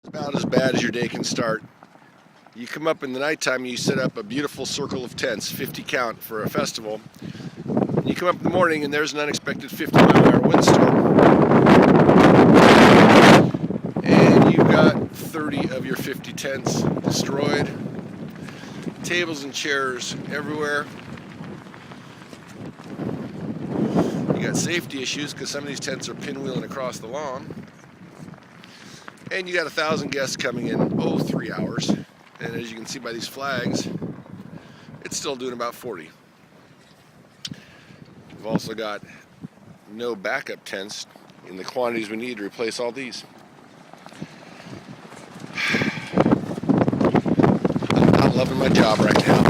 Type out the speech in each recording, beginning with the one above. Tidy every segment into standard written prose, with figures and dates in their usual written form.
About as bad as your day can start. You come up in the nighttime and you set up a beautiful circle of tents, 50 count for a festival. You come up in the morning and there's an unexpected 50-mile-an-hour windstorm. And you've got 30 of your 50 tents destroyed. Tables and chairs everywhere. You got safety issues because some of these tents are pinwheeling across the lawn. And you got 1,000 guests coming in, 3 hours. And as you can see by these flags, it's still doing about 40. We've also got no backup tents in the quantities we need to replace all these. I'm not loving my job right now.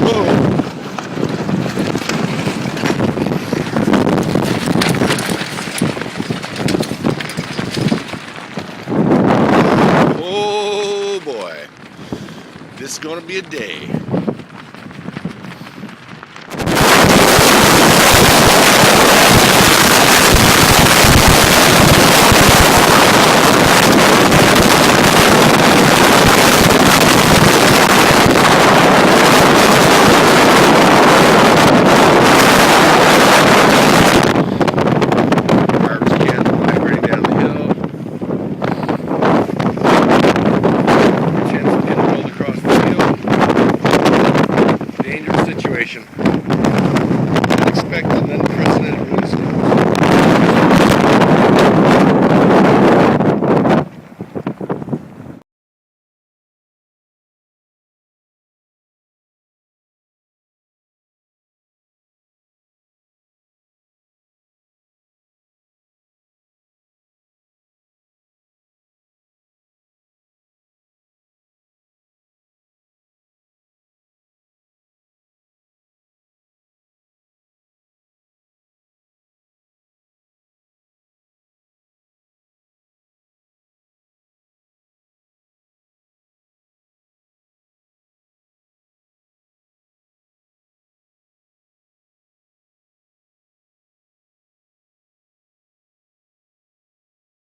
Whoa! Oh boy, this is going to be a day. Garbage cans migrating down the hill. Situation. Unexpected and unprecedented